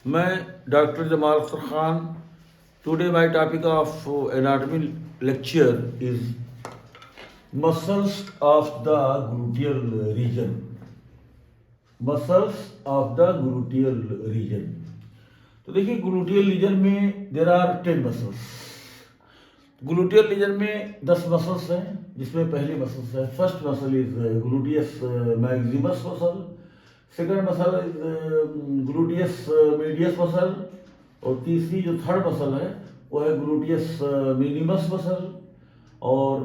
मैं doctor Jamal Akhtar Khan. Today my topic of anatomy lecture is muscles of the gluteal region. Muscles of the gluteal region. तो देखिए, gluteal region में there are 10 muscles. Gluteal region में 10 muscles हैं, जिसमें पहली muscles है। First muscle is gluteus maximus muscle. Second muscle is gluteus medius muscle. और तीसरी जो थर्ड मसल है वो है ग्लूटियस मिनिमस मसल। और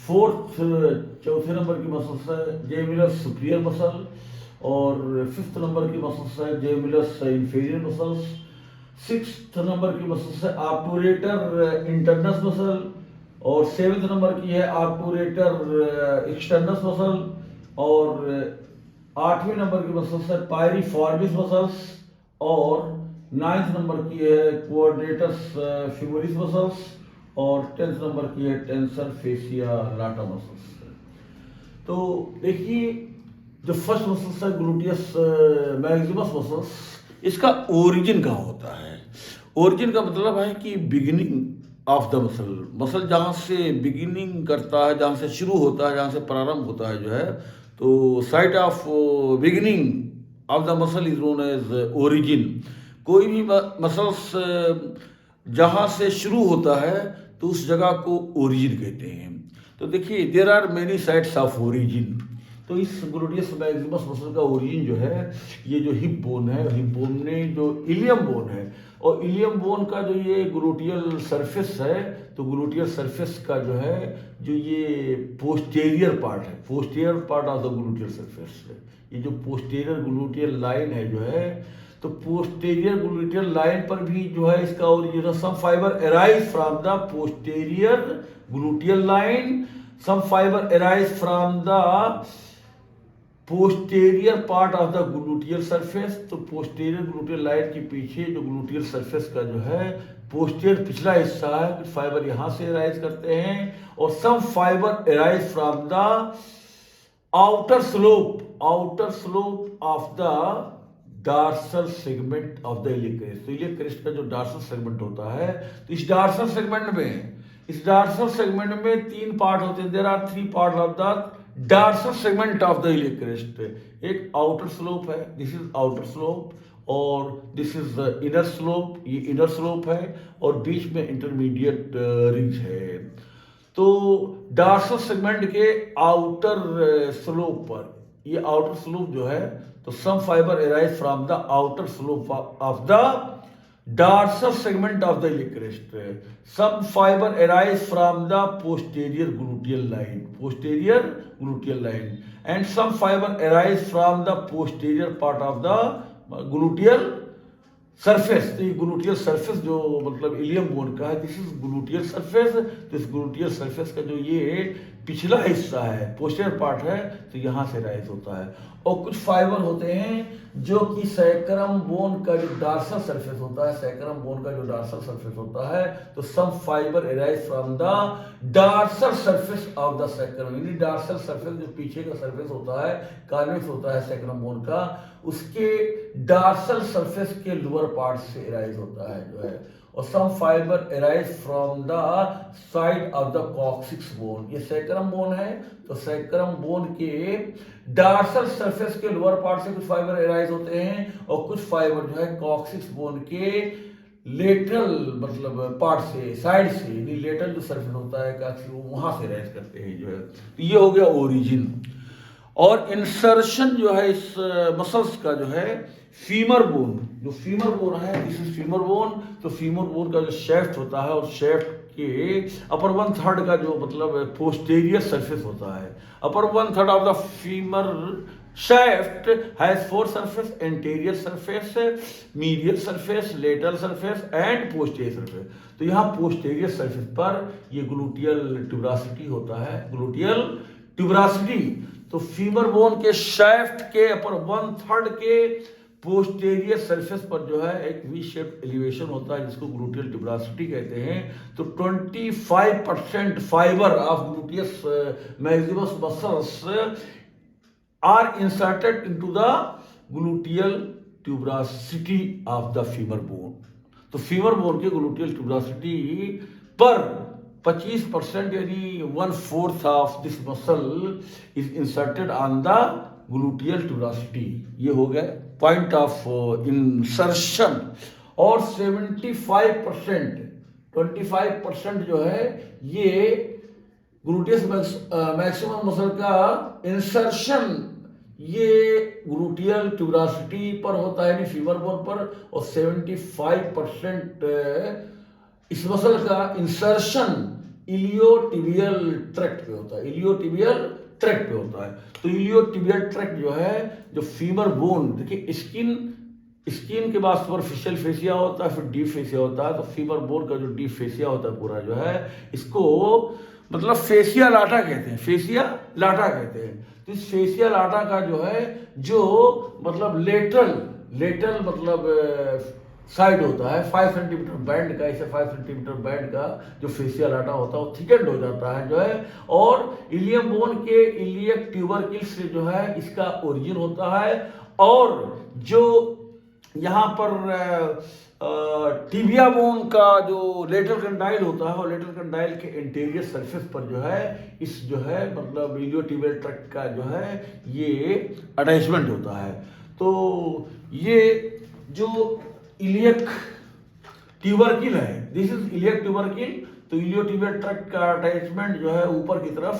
फोर्थ चौथे नंबर की मसल्स है जेमिनस सुपीरियर मसल। और फिफ्थ नंबर की मसल्स है जेमिनस इंफीरियर मसल्स। सिक्स्थ नंबर की मसल्स है आर्टुरेटर इंटरनस मसल। और सेवेंथ नंबर की है आर्टुरेटर एक्सटर्नस मसल। और आठवें नंबर की मसल्स है पायरीफॉर्मिस मसल्स। और नाइन्थ नंबर की है क्वाड्रेटस फ्यूमरिस मसल्स। और 10th नंबर की है टेंसर फेसिया लाटा मसल्स। तो देखिए, जो फर्स्ट मसल्स है ग्लूटियस मैक्सिमस मसल्स, इसका ओरिजिन कहाँ होता है? ओरिजिन का मतलब है कि beginning of the muscle. Muscle जहाँ से बिगिनिंग करता है, जहाँ से शुरू होता है, जहाँ से प्रारंभ होता है जो है, तो site of beginning of the muscle is known as origin. कोई भी मसल्स जहाँ से शुरू होता है तो उस जगह को ओरिजिन कहते हैं। तो देखिए, there are many sites of origin. तो इस ग्लूटियस मैक्सिमस मसल का ओरिजिन जो है, ये जो हिप बोन है, हिप बोन में जो इलियम बोन है, और इलियम बोन का जो ये ग्लूटियल सरफेस है, तो ग्लूटियल सरफेस का जो है, जो ये पोस्टेरियर पार्ट है, posterior part of the gluteal surface है, ये जो पोस्टेरियर ग्लूटियल लाइन है जो है, तो पोस्टेरियर ग्लूटियल लाइन पर भी जो है इसका origin, some fibre arise from the posterior gluteal line, some fibre arise from the posterior part of the gluteal surface. तो पोस्टेरियर ग्लूटियल लाइन के पीछे जो ग्लूटियल सरफेस का जो है पोस्टेरियर पिछला हिस्सा है, कुछ फाइबर यहां से अराइज करते हैं। और some fibre arise from the outer slope of the dorsal segment of the iliac crest. तो इलियक क्रेस्ट का जो डार्सल सेगमेंट होता है, तो इस डार्सल सेगमेंट में 3 पार्ट होते हैं। There are 3 part of the dorsal segment of the iliac crest. एक आउटर स्लोप है, दिस इज आउटर स्लोप, और दिस इज इनर स्लोप, ये इनर स्लोप है, और बीच में इंटरमीडिएट रिज है। तो डार्सल सेगमेंट के आउटर स्लोप पर, ये आउटर स्लोप जो है, तो some fibre arise from the outer slope of the dorsal segment of the iliac crest. Some fiber arise from the posterior gluteal line, and some fiber arise from the posterior part of the gluteal surface. तो ये gluteal surface जो मतलब ilium bone का है, this is gluteal surface. तो इस gluteal surface का जो ये पिछला हिस्सा है, पोस्टीरियर पार्ट है, तो यहाँ से राइज होता है। और कुछ फाइबर होते हैं जो कि सैक्रम बोन का जो डार्सल सरफेस होता है, सैक्रम बोन का जो डार्सल सरफेस होता है, तो some fibre arise from the dorsal surface of the sacrum. यानी डार्सल सरफेस जो पीछे का सरफेस होता है, कार्निक्स होता है सैक्रम बोन का, उसके डार्सल सरफेस के लोअर पार्ट से अराइज होता है जो है। और some fibre arise from the side of the coccyx bone. ये सैक्रम बोन है, तो सैक्रम बोन के डार्सल सरफेस के लोअर पार्ट से कुछ फाइबर अराइज होते हैं, और कुछ फाइबर जो है कॉक्सिक्स बोन के लेटरल मतलब पार्ट से, साइड से, लेटरल जो सरफेस होता है वहां से अराइज करते हैं जो है। तो ये हो गया ओरिजिन। और इंसर्शन जो है इस मसल्स का जो है फीमर बोन, जो फीमर बोन है, दिस इज फीमर बोन। तो फीमर बोन का जो शेफ्ट होता है, और शेफ्ट के अपर 1/3 का जो मतलब पोस्टेरियर सरफेस होता है, अपर 1/3 of the femur shaft has 4 surface: anterior surface, medial surface, lateral surface and posterior surface। तो यहाँ posterior surface पर ये ग्लूटियल ट्यूबरासिटी होता है, ग्लूटियल ट्यूबरासिटी। तो फीमर बोन के शाफ्ट के अपर 1/3 के पोस्टेरियर सरफेस पर जो है एक वी शेप एलिवेशन होता है, जिसको ग्लूटियल ट्यूबरासिटी कहते हैं। तो 25% fibre of gluteus Maximus muscles are inserted into the gluteal ट्यूबरासिटी of the femur bone. तो फीमर बोन के ग्लूटियल ट्यूबरासिटी पर 25% यानी 1/4 of this muscle is inserted on the gluteal ट्यूबरासिटी। ये हो गया पॉइंट ऑफ इंसर्शन। और 25% जो है ये ग्लूटियस मैक्सिमम मसल का इंसर्शन ये ग्लूटियल ट्यूबरासिटी पर होता है, यानी फीमर बोन पर। और 75% इस मसल का इंसर्शन इलियोटिबियल ट्रैक्ट पे होता है, इलियोटिबियल ट्रैक्ट पे होता है। तो इलियोटिबियल ट्रैक्ट जो है, जो फीमर बोन, देखिए स्किन के बाद सुपरफिशियल फेसिया होता है, फिर डीप फेसिया होता है। तो फीमर बोन का जो डीप फेसिया होता है पूरा जो है, इसको मतलब फेसिया लाटा कहते हैं, फेसिया लाटा कहते हैं। तो इस फेसिया लाटा का जो है, जो मतलब लेटरल मतलब साइड होता है 5 सेंटीमीटर बैंड का, इसे 5 सेंटीमीटर बैंड का जो फेसिया लाटा होता है वो थिकेंड हो जाता है जो है। और इलियम बोन के इलियक ट्यूबरकिल से जो है इसका ओरिजिन होता है। और जो यहाँ पर टिबिया बोन का जो लेटरल कंडाइल होता है, और लेटरल कंडाइल के इंटीरियर सरफेस पर जो है इस जो है मतलब इलियोटिबियल ट्रैक्ट का जो है ये अटैचमेंट होता है। तो ये जो इलियक ट्यूबरकिल है, दिस इज इलियक ट्यूबरकिल। तो इलियोटिबियल ट्रैक्ट का अटैचमेंट जो है ऊपर की तरफ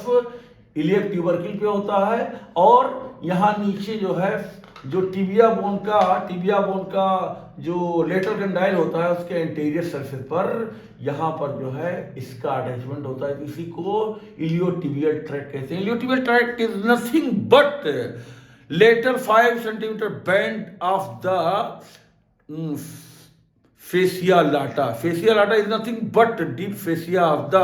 इलियक ट्यूबरकिल पे होता है। और यहाँ नीचे जो है जो टिबिया बोन का जो लेटरल कंडाइल होता है उसके इंटीरियर सरफेस पर यहाँ पर जो है इसका अटैचमेंट होता है। इसी को इलियोटिबियल ट्रैक्ट कहते हैं। Iliotibial tract is nothing but lateral 5 centimetre band of the fascia lata. Fascia lata is nothing but deep fascia of the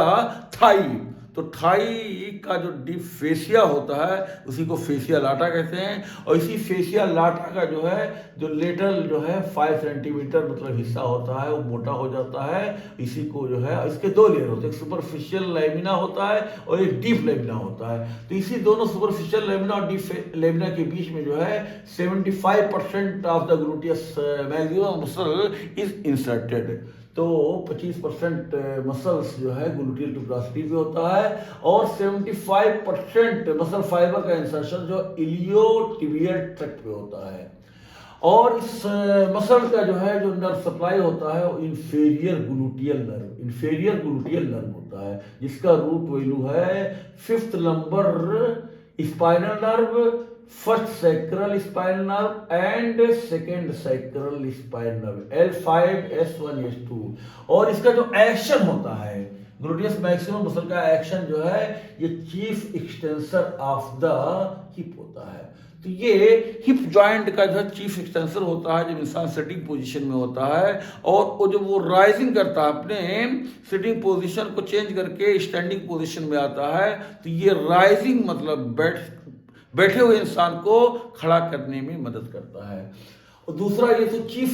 thigh. तो थाई का जो डीप फेसिया होता है उसी को फेसिया लाटा कहते हैं। और इसी फेसिया लाटा का जो है जो लेटरल जो है 5 सेंटीमीटर मतलब हिस्सा होता है वो मोटा हो जाता है। इसी को जो है इसके 2 लेयर होते हैं, एक सुपरफिशियल लेमिना होता है और एक डीप लेमिना होता है। तो इसी दोनों सुपरफिशियल लेमिना और डीप लेमिना के बीच में जो है 75% of the gluteus maximum muscle is inserted. तो 25% मसल्स जो है ग्लूटियल ट्यूबरासिटी पे होता है और 75% मसल फाइबर का इंसर्शन जो इलियोटिबियल ट्रैक्ट पे होता है। और इस मसल का जो है जो नर्व सप्लाई होता है वो इंफीरियर ग्लूटियल नर्व होता है, जिसका रूट वैल्यू है 5th lumbar spinal nerve, first sacral spinal nerve and second sacral spinal nerve, L5S1S2। और इसका जो एक्शन होता है ग्लूटियस मैक्सिमम मसल का एक्शन जो है ये chief extensor of the hip होता है। तो ये हिप जॉइंट का जो है चीफ एक्सटेंसर होता है जब इंसान सिटिंग पोजीशन में होता है। और जब वो राइजिंग करता है अपने सिटिंग पोजीशन को चेंज करके स्टैंडिंग पोजीशन में आता है, तो ये राइजिंग मतलब बैठे हुए इंसान को खड़ा करने में मदद करता है। और दूसरा ये तो चीफ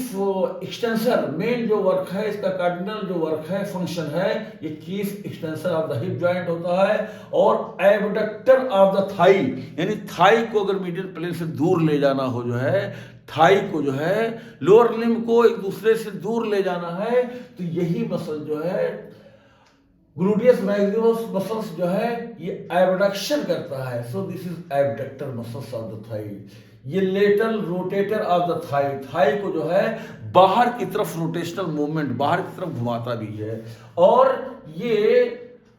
एक्सटेंसर मेन जो वर्क है, इसका कार्डिनल जो वर्क है, फंक्शन है, ये chief extensor of the hip joint होता है। और एबडक्टर ऑफ द थाई, यानी थाई को अगर मीडियल प्लेन से दूर ले जाना हो जो है, थाई को जो है लोअर लिम्ब को एक दूसरे से दूर ले जाना है, तो यही मसल जो है ग्लूटियस मैक्सिमस मसल्स जो है ये एबडक्शन करता है। So this is abductor muscles of the thigh. ये lateral rotator of the thigh को जो है बाहर की तरफ रोटेशनल मूवमेंट बाहर की तरफ घुमाता भी है। और ये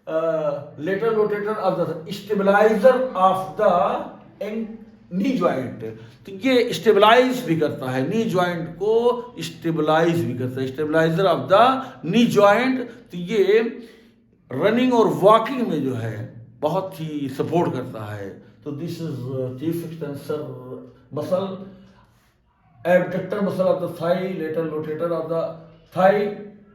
lateral rotator of the stabiliser of the knee joint, तो ये स्टेबलाइज भी करता है, नी जॉइंट को स्टेबलाइज भी करता है, stabiliser of the knee joint. तो ये रनिंग और वॉकिंग में जो है बहुत ही सपोर्ट करता है। तो this is chief extensor muscle, abductor muscle of the thigh, lateral rotator of the thigh,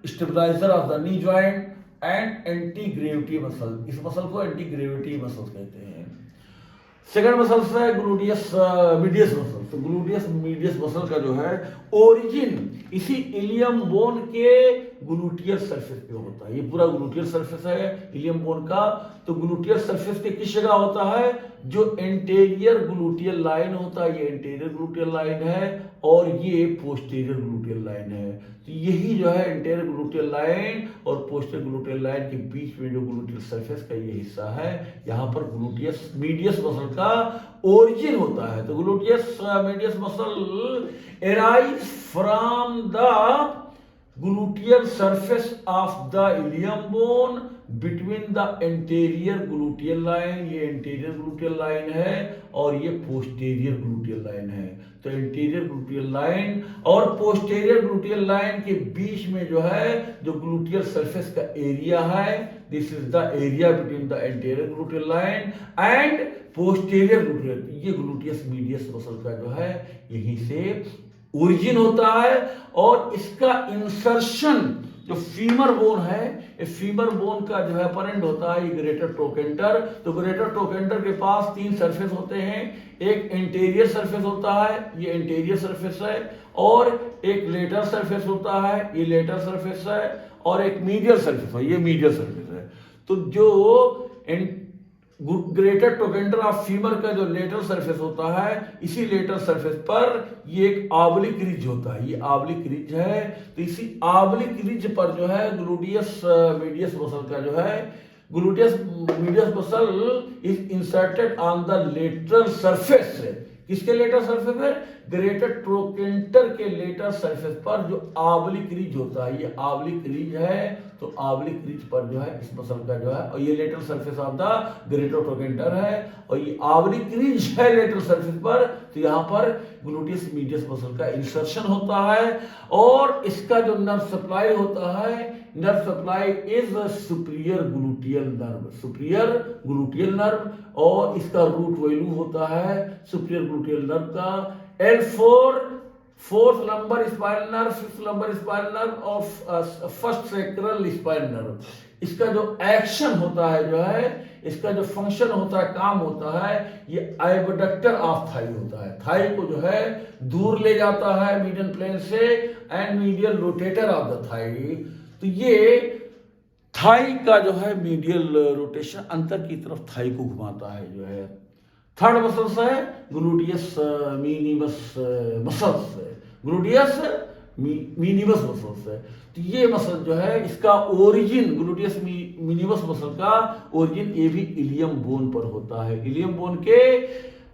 stabiliser of the knee joint and anti gravity muscle. इस मसल को एंटी ग्रेविटी मसल कहते हैं। सेकंड मसल है gluteus medius muscle. तो gluteus medius muscle का जो है origin इसी इलियम बोन के ग्लूटियल सरफेस पे होता है। ये पूरा ग्लूटियल सरफेस है इलियम बोन का। तो ग्लूटियल सरफेस के किस जगह होता है, जो एंटीरियर ग्लूटियल लाइन होता है, ये एंटीरियर ग्लूटियल लाइन है। और ये पोस्टीरियर ग्लूटियल लाइन है। तो यही जो है एंटीरियर ग्लूटियल लाइन और पोस्टीरियर ग्लूटियल लाइन के बीच में जो ग्लूटियल सरफेस का ये हिस्सा है, यहाँ पर ग्लूटियस मीडियस मसल का ओरिजिन होता है। तो gluteus medius muscle arise from the gluteal surface of the ilium bone between the anterior gluteal line, ये anterior gluteal line है और ये posterior gluteal line है। तो anterior gluteal line और posterior gluteal line के बीच में जो है जो gluteal surface का एरिया है, this is the area between the anterior gluteal line and posterior gluteal, ये gluteus medius muscle का जो है यहीं से ओरिजिन होता है। और इसका इंसर्शन जो फीमर बोन है, ये फीमर बोन का जो है अपोनेंट होता है ये ग्रेटर ट्रोकेंटर। तो ग्रेटर ट्रोकेंटर के पास तीन सरफेस होते हैं, एक एंटीरियर सरफेस होता है, ये एंटीरियर सरफेस है, और एक लेटर सरफेस होता है, ये लेटर सरफेस है, और एक मीडियल सरफेस है, ये मीडियल सरफेस है। तो जो ग्रेटर ट्रोकेंटर ऑफ फीमर का जो लेटर सरफेस होता है, इसी लेटर सरफेस पर ये एक ऑब्लिक रिज होता है, ये ऑब्लिक रिज है। तो इसी ऑब्लिक रिज पर जो है ग्लूटियस मीडियस मसल का जो है gluteus medius muscle is inserted on the lateral surface. किसके लेटर सरफेस है? ग्रेटर ट्रोकेंटर के लेटर सरफेस पर जो ऑब्लिक रिज होता है, ये ऑब्लिक रिज है। तो ऑब्लिक रिज पर जो है इस मसल का जो है, और ये lateral surface of the greater trochanter है, और ये ऑब्लिक रिज है लेटर सरफेस पर। तो यहाँ पर ग्लूटियस मीडियस मसल का इंसर्शन होता है, और इसका जो नर्व सप्लाई होता है, nerve supply is superior gluteal nerve, superior gluteal nerve, और इसका रूट वैल्यू होता है सुपीरियर ग्लूटियल नर्व का L4, fourth lumbar spinal nerve, fifth lumbar spinal nerve और फर्स्ट सैक्रल स्पाइनल नर्व। इसका जो एक्शन होता है जो है, इसका जो फंक्शन होता है, काम होता है, ये एबडक्टर ऑफ थाई होता है। थाई को जो है दूर ले जाता है मीडियन प्लेन से, and medial rotator of the thigh. तो ये थाई का जो है मीडियल रोटेशन अंतर की तरफ थाई को घुमाता है जो है। थर्ड मसल्स है gluteus minimus muscles, gluteus minimus muscles है। तो ये मसल जो है इसका ओरिजिन, ग्लूटियस मिनिमस मसल का ओरिजिन ये भी इलियम बोन पर होता है, इलियम बोन के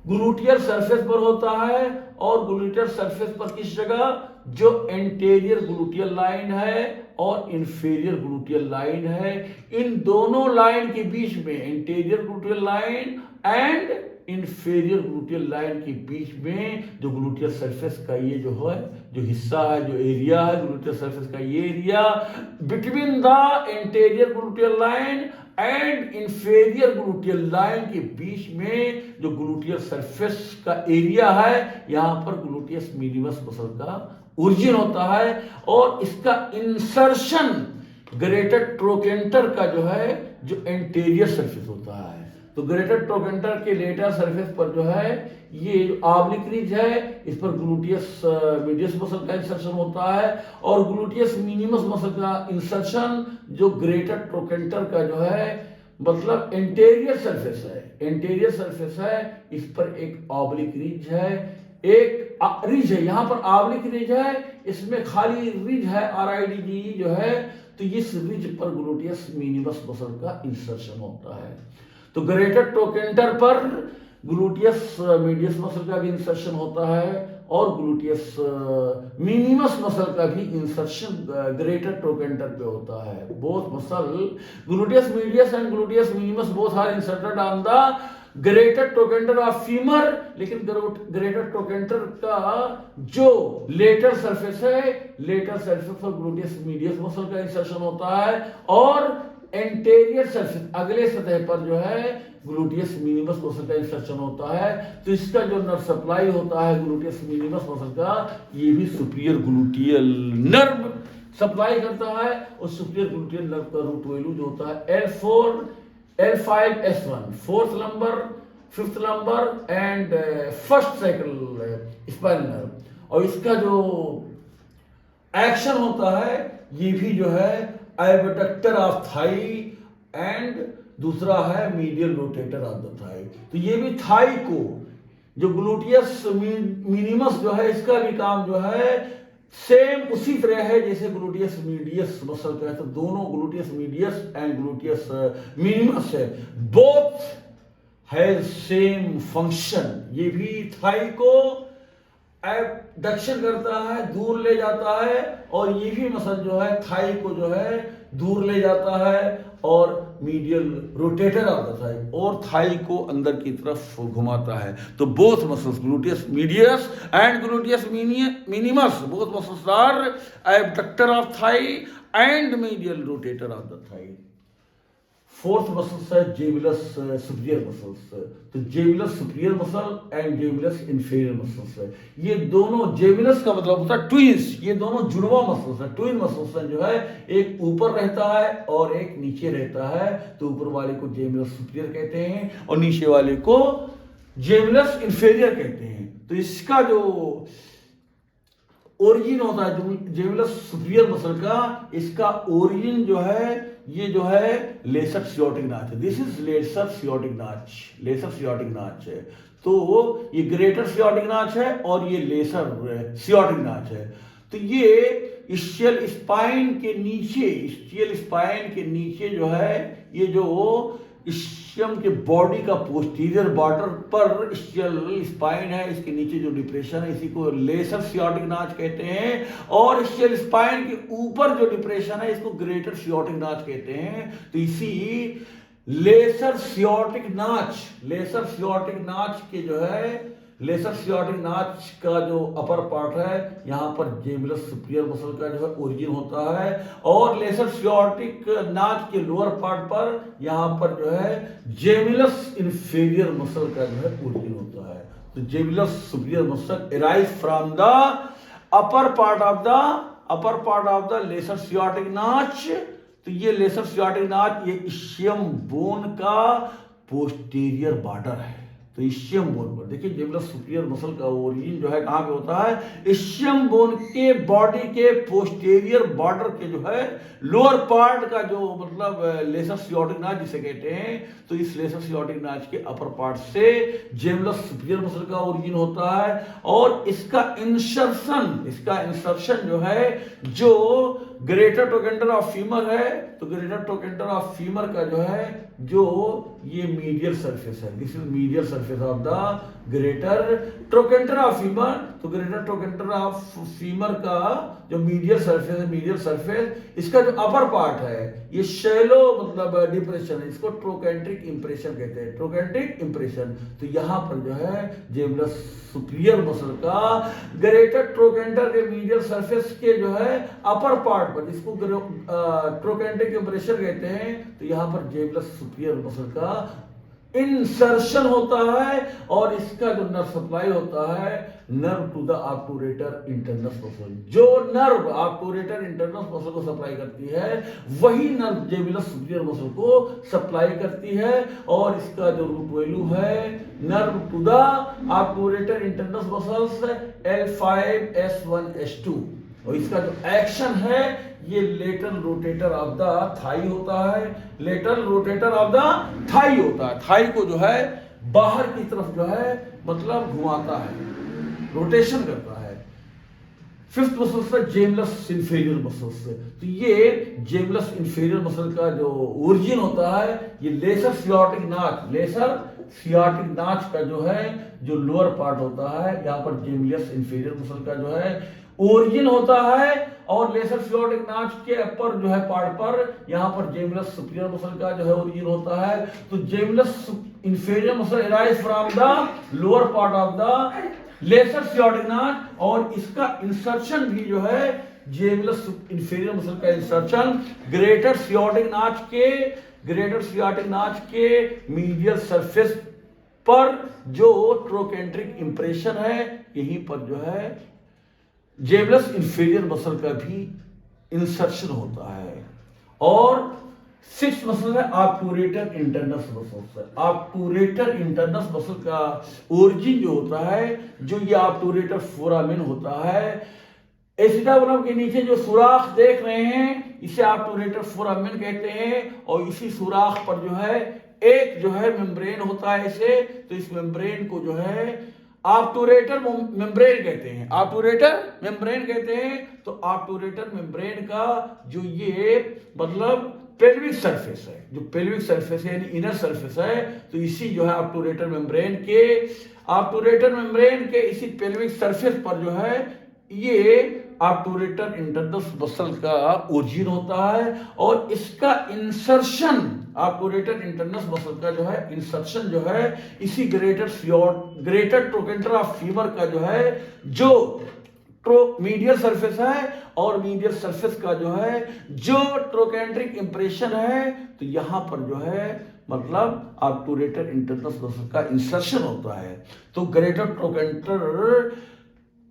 ग्लूटियर सरफेस पर होता है। और ग्लूटियर सरफेस पर किस जगह? जो एंटीरियर ग्लूटियल लाइन है और इंफीरियर ग्लूटियल लाइन है, इन दोनों लाइन के बीच में, anterior gluteal line and inferior gluteal line के बीच में जो ग्लूटियल सरफेस का ये जो है जो हिस्सा है, जो एरिया है ग्लूटियल सरफेस का, ये area between the anterior gluteal line and inferior gluteal line के बीच में जो ग्लूटियल सरफेस का एरिया है, यहाँ पर ग्लूटियस मिनिमस मसल का ओरिजिन होता है। और इसका इंसर्शन ग्रेटर ट्रोकेंटर का जो है जो एंटीरियर सरफेस होता है। तो ग्रेटर ट्रोकेंटर के लेटर सरफेस पर जो है ये जो ऑब्लिक रिज है, इस पर ग्लूटियस मीडियस मसल का इंसर्शन होता है, और ग्लूटियस मिनिमस मसल का इंसर्शन जो ग्रेटर ट्रोकेंटर का जो है मतलब एंटीरियर सरफेस है, एंटीरियर सरफेस है, इस पर एक ऑब्लिक रिज है, एक रिज है, यहाँ पर ऑब्लिक रिज है, इसमें खाली रिज है RIDGE जो है। तो इस रिज पर ग्लूटियस मिनिमस मसल का इंसर्शन होता है। तो ग्रेटर ट्रोकेंटर पर ग्लूटियस मीडियस मसल का भी इंसर्शन होता है, और ग्लूटियस मिनिमस मसल का भी इंसर्शन ग्रेटर ट्रोकेंटर पे होता है। Both muscle gluteus medius and gluteus minimus both are inserted on the greater trochanter of femur. लेकिन ग्रेटर ट्रोकेंटर का जो लेटर सरफेस है, लेटर सरफेस पर ग्लूटियस मीडियस मसल का इंसर्शन होता है, और एंटीरियर सरफेस अगले सतह पर जो है ग्लूटियस मिनिमस मसल का इंसर्शन होता है। तो इसका जो नर्व सप्लाई होता है ग्लूटियस मिनिमस मसल का, ये भी सुपीरियर ग्लूटियल नर्व सप्लाई करता है। और सुपीरियर ग्लूटियल नर्व का रूट वैल्यू जो होता है L4, L5, S1, fourth lumbar, fifth lumbar and first sacral spinal nerve. और इसका जो एक्शन होता है ये भी जो है एबडक्टर ऑफ थाई एंड दूसरा है medial rotator of the thigh. तो ये भी थाई को जो ग्लूटियस मिनिमस जो है इसका भी काम जो है सेम उसी तरह है जैसे ग्लूटियस मीडियस मसल का है। तो दोनों gluteus medius and gluteus minimus है, बोथ हैज सेम फंक्शन। ये भी थाई को एबडक्शन करता है, दूर ले जाता है, और ये भी मसल जो है थाई को जो है दूर ले जाता है और medial rotator of the thigh और थाई को अंदर की तरफ घुमाता है। तो both muscles gluteus medius and gluteus minimus both muscles are abductor of thigh and medial rotator of the thigh. Fourth muscles है जेमिलस सुपीरियर मसल्स। तो gemellus superior muscle and gemellus inferior muscles है। ये दोनों, जेमिलस का मतलब होता है twins, ये दोनों जुड़वा मसल्स है, ट्विन मसल्स है जो है, एक ऊपर रहता है और एक नीचे रहता है। तो ऊपर वाले को जेमिलस सुपीरियर कहते हैं और नीचे वाले को जेमिलस इंफीरियर कहते हैं। तो इसका जो ओरिजिन होता है जो जेमिलस सुपीरियर मसल का, इसका ओरिजिन जो है ये जो है लेसर सियोटिक नाच है। दिस इज लेसर सियोटिक नाच, लेसर सियोटिक नाच है। तो ये ग्रेटर सियोटिक नाच है और ये लेसर सियोटिक नाच है। तो ये इस्चियल स्पाइन के नीचे, इस्चियल स्पाइन के नीचे जो है, ये जो इस्चियम के बॉडी का पोस्टीरियर बॉर्डर पर इस्चियल स्पाइन है, इसके नीचे जो डिप्रेशन है इसी को लेसर सियोटिक नाच कहते हैं। और इस्चियल स्पाइन के ऊपर जो डिप्रेशन है इसको ग्रेटर सियोटिक नाच कहते हैं। तो इसी लेसर सियोटिक नाच, लेसर सियोटिक नाच के जो है, लेसर सियोटिक नाच का जो अपर पार्ट है यहाँ पर जेमिलस सुपीरियर मसल का जो है ओरिजिन होता है, और लेसर सियोटिक नाच के लोअर पार्ट पर यहाँ पर जो है जेमिलस इंफीरियर मसल का जो है ओरिजिन होता है। तो gemellus superior muscle arise from the upper part of the lesser sciatic notch. तो ये लेसर सियोटिक नाच ये इस्चियम बोन का पोस्टीरियर बॉर्डर है। तो इस्चियम बोन पर देखिए जेमिलस सुपीरियर मसल का ओरिजिन जो है कहां पे होता है, इस्चियम बोन के बॉडी के पोस्टीरियर बॉर्डर के जो है लोअर पार्ट का जो मतलब लेसर सियोटिक नाच जिसे कहते हैं। तो इस लेसर सियोटिक नाच के अपर पार्ट से जेमिलस सुपीरियर मसल का ओरिजिन होता है, और इसका इंसर्शन जो है जो ग्रेटर ट्रोकेंटर ऑफ फीमर है। तो ग्रेटर ट्रोकेंटर ऑफ फीमर का जो है जो ये मीडियल सरफेस है, this is medial surface of the greater trochanter of femur. तो ग्रेटर ट्रोकेंटर ऑफ फीमर का जो मीडियल सरफेस है, मीडियल सरफेस, इसका जो अपर पार्ट है ये शैलो मतलब डिप्रेशन है, इसको ट्रोकेंट्रिक इंप्रेशन कहते हैं, ट्रोकेंट्रिक इंप्रेशन। तो यहाँ पर जो है जेमिलस सुपीरियर मसल का ग्रेटर ट्रोकेंटर के मीडियल सरफेस के जो है अपर पार्ट पर, जिसको ट्रोकेंट्रिक इंप्रेशन कहते हैं, तो यहाँ पर जेमिलस सुपीरियर मसल का इंसर्शन होता है, और इसका जो नर्व सप्लाई होता है nerve to the obturator internus muscle. जो नर्व ऑब्टूरेटर इंटरनस मसल को सप्लाई करती है वही नर्व जेमिलस सुपीरियर मसल को सप्लाई करती है, और इसका जो रूट वैल्यू है nerve to the obturator internus muscles L5S1S2, और इसका जो एक्शन है ये lateral rotator of the thigh होता है, lateral rotator of the thigh होता है। थाई को जो है बाहर की तरफ जो है मतलब घुमाता है, रोटेशन करता है। फिफ्थ मसल है जेमिलस इंफीरियर मसल से। तो ये जेमिलस इंफीरियर मसल का जो ओरिजिन होता है ये लेसर सियोटिक नाच, लेसर सियोटिक नाच का जो है जो लोअर पार्ट होता है यहाँ पर जेमिलस इंफीरियर मसल का जो है ओरिजिन होता है, और लेसर सियोटिक नाच के अपर जो है पार्ट पर यहाँ पर जेमिलस सुपीरियर मसल का जो है ओरिजिन होता है। तो gemellus inferior muscle arise from the lower part of the lesser sciatic notch, और इसका इंसर्शन भी जो है जेमिलस इंफीरियर मसल का इंसर्शन ग्रेटर सियोटिक नाच के मीडियल सरफेस पर जो ट्रोकेंट्रिक इंप्रेशन है यहीं पर जो है जेमिलस इंफीरियर मसल का भी इंसर्शन होता है। और सिक्स मसल है obturator internus muscle. Obturator internus muscle का ओरिजिन जो होता है जो ये ऑब्टूरेटर फोरामेन होता है, एसिटाबुलम के नीचे जो सुराख देख रहे हैं इसे ऑब्टूरेटर फोरामेन कहते हैं, और इसी सुराख पर जो है एक जो है मेम्ब्रेन होता है ऐसे। तो इस मेम्ब्रेन को जो है ऑब्टूरेटर मेम्ब्रेन कहते हैं, ऑब्टूरेटर मेम्ब्रेन कहते हैं। तो ऑब्टूरेटर मेम्ब्रेन का जो ये मतलब पेल्विक सरफेस है, जो पेल्विक सरफेस है यानी इनर सरफेस है, तो इसी जो है ऑब्टूरेटर मेम्ब्रेन के इसी पेल्विक सरफेस पर जो है ये ऑब्टूरेटर इंटरनस मसल का ओरिजिन होता है और इसका इंसर्शन ऑब्टूरेटर इंटरनस मसल का जो है इंसर्शन जो है इसी ग्रेटर ट्रोकेंटर ऑफ फीमर का जो है जो मीडियल सरफेस है और मीडियल सरफेस का जो है जो ट्रोकेंट्रिक इंप्रेशन है, तो यहां पर जो है मतलब ऑब्टूरेटर इंटरनस मसल का इंसर्शन होता है। तो ग्रेटर ट्रोकेंटर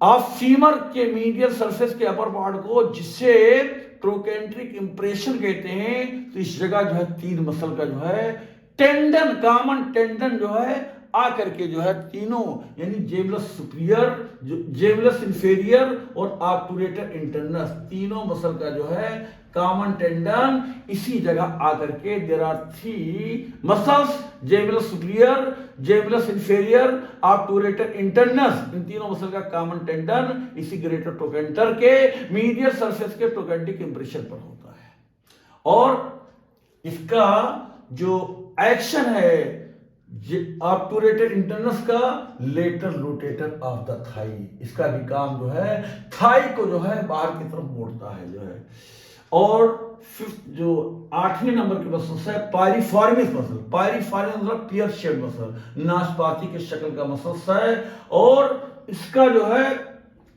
ऑफ फीमर के मीडियल सरफेस के अपर पार्ट को जिसे ट्रोकेंट्रिक इंप्रेशन कहते हैं, तो इस जगह जो है तीन मसल का जो है टेंडन, कॉमन टेंडन जो है आकर के जो है तीनों यानी जेमलस सुपीरियर, जेमलस इंफीरियर और ऑब्टूरेटर इंटरनस तीनों मसल का जो है कॉमन टेंडन इसी जगह आकर के there are three muscles, gemellus superior, gemellus inferior, obturator internus, इन तीनों मसल का कॉमन टेंडन इसी ग्रेटर ट्रोकेंटर के मीडियल सरफेस के ट्रोकेंटिक इंप्रेशन पर होता है। और इसका जो एक्शन है ऑब्टूरेटर इंटरनस का lateral rotator of the thigh, इसका भी काम जो है थाई को जो है बाहर की तरफ मोड़ता है जो है। और फिफ्थ जो 8वें नंबर के मसल है पायरिफॉर्मिस मसल, पायरिफॉर्मिस मतलब पियर शेप मसल, नाशपाती के शक्ल का मसल है और इसका जो है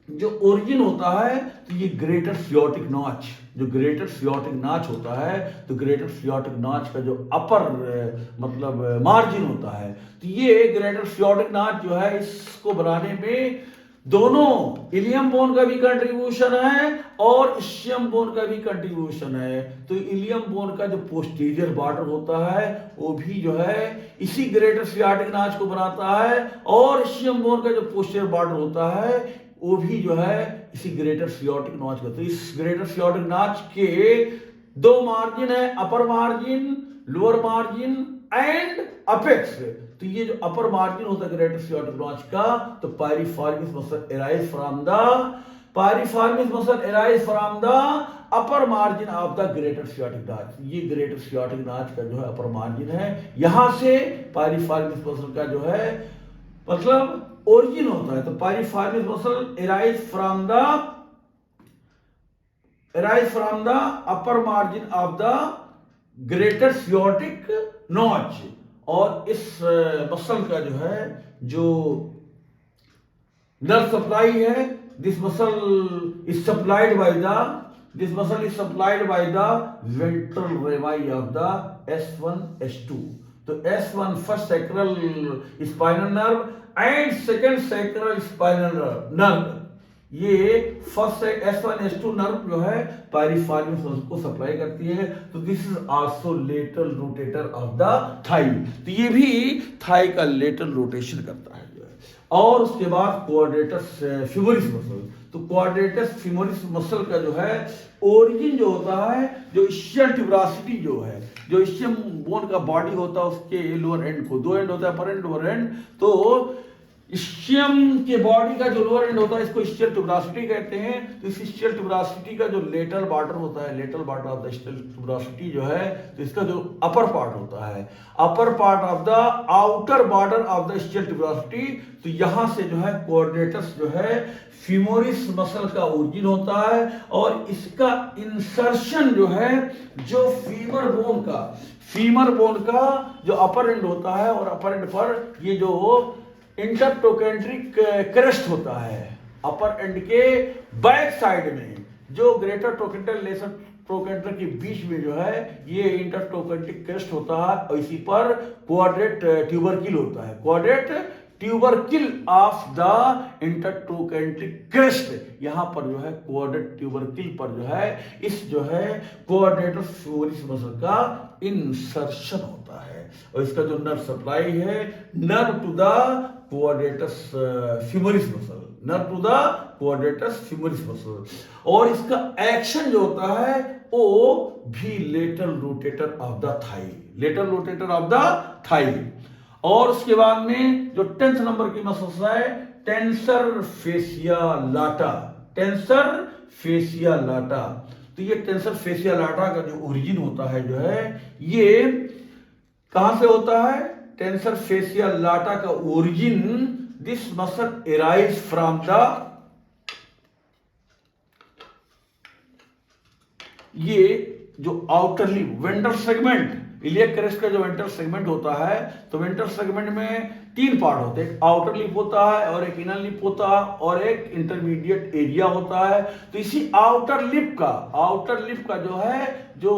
जो ओरिजिन होता है तो ये ग्रेटर सियोटिक नॉच, जो ग्रेटर सियोटिक नॉच होता है, तो ग्रेटर सियोटिक नॉच का जो अपर मतलब मार्जिन होता है, तो ये ग्रेटर सियोटिक नॉच जो है इसको बनाने में दोनों इलियम बोन का भी कंट्रीब्यूशन है और इस्चियम बोन का भी कंट्रीब्यूशन है। तो इलियम बोन का जो पोस्टीरियर बॉर्डर होता है वो भी जो है इसी ग्रेटर सियोटिक नॉच को बनाता है और इस्चियम बोन का जो पोस्टीरियर बॉर्डर होता है वो भी जो है इसी ग्रेटर सियोटिक नॉच का। तो इस ग्रेटर सियोटिक नॉच के दो मार्जिन है, upper margin, lower margin and apex. तो ये जो अपर मार्जिन होता है ग्रेटर सियोटिक नॉच का, तो piriformis muscle arise from the upper margin of the greater sciatic notch. ये ग्रेटर सियोटिक नॉच का जो है अपर मार्जिन है, यहां से पायरिफॉर्मिस मसल का जो है मतलब ओरिजिन होता है। तो piriformis muscle arise from the upper margin of the greater sciatic notch. और इस मसल का जो है जो नर्व सप्लाई है, this muscle is supplied by the ventral rami of the S1 S2। तो S1 first sacral spinal nerve and second sacral spinal nerve, ये first S1 S2 nerve जो है पायरिफॉर्मिस मसल को सप्लाई करती है। तो this is also lateral rotator of the thigh, तो ये भी थाई का लेटरल रोटेशन करता है जो है। और उसके बाद क्वाड्रेटस फीमोरिस मसल, तो क्वाड्रेटस फीमोरिस मसल का जो है ओरिजिन जो होता है जो इस्चियल ट्यूबरासिटी जो है, जो इस्चियम बोन का बॉडी होता है उसके लोअर एंड को, दो एंड होता है अपर एंड लोअर एंड, तो इस्चियम के बॉडी का जो लोअर एंड होता है इसको इस्चियल ट्यूबरासिटी कहते हैं। तो इस इस्चियल ट्यूबरासिटी का जो लेटरल बॉर्डर होता है, lateral border of the ischial ट्यूबरासिटी जो है, तो इसका जो अपर पार्ट होता है, अपर part of the outer border of the ischial ट्यूबरासिटी, तो यहां से जो है क्वाड्रेटस जो है फीमोरिस मसल का ओरिजिन होता है और इसका इंसर्शन जो है जो फीमर बोन का जो अपर एंड होता है और अपर एंड पर ये जो इंटरट्रोकेंट्रिक क्रेस्ट होता है अपर एंड के बैक साइड में, जो ग्रेटर ट्रोकेंटर लेसर ट्रोकेंटर के बीच में जो है ये इंटरट्रोकेंट्रिक क्रेस्ट होता है और इसी पर क्वाड्रेट ट्यूबरकिल होता है, quadrat ट्यूबरकिल of the intertrochanteric crest. यहां पर जो है क्वाड्रेट ट्यूबरकिल पर जो है इस जो है क्वाड्रेटस फीमोरिस मसल का इंसर्शन होता है और इसका जो नर्व सप्लाई है nerve to the quadratus femoris muscle, nerve to the quadratus femoris muscle. और इसका एक्शन जो होता है वो भी lateral rotator of the thigh, lateral rotator of the thigh. और उसके बाद में जो 10th नंबर की मसल्स है टेंसर फेसिया लाटा, टेंसर फेसिया लाटा। तो ये टेंसर फेसिया लाटा का जो ओरिजिन होता है जो है ये कहां से होता है? टेंसर फेसिया लाटा का origin, this muscle arise from the, ये जो outer lip ventral segment, iliac crest का जो वेंट्रल सेगमेंट होता है, तो वेंट्रल सेगमेंट में 3 पार्ट होते हैं, एक आउटर लिप होता है और एक इनर लिप होता है और एक इंटरमीडिएट एरिया होता है। तो इसी आउटर लिप का जो है जो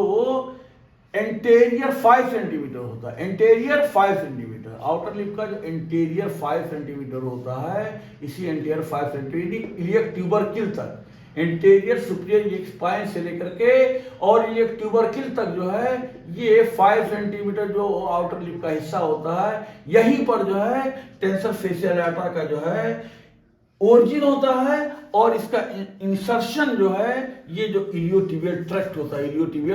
एंटेरियर 5 सेंटीमीटर होता है, एंटेरियर 5 सेंटीमीटर, आउटर लिप का जो एंटेरियर 5 सेंटीमीटर होता है, इसी एंटेरियर 5 सेंटीमीटर इलियक ट्यूबरकिल तक, एंटेरियर सुपीरियर स्पाइन से लेकर के और इलियक ट्यूबरकिल तक जो है ये 5 सेंटीमीटर जो आउटर लिप का हिस्सा होता है, यहीं पर जो है टेंसर फेसिया लाटा का जो है ओरिजिन होता है और इसका इंसर्शन जो है ये जो इलियोटिबियल ट्रैक्ट होता है, इलियोटिबियल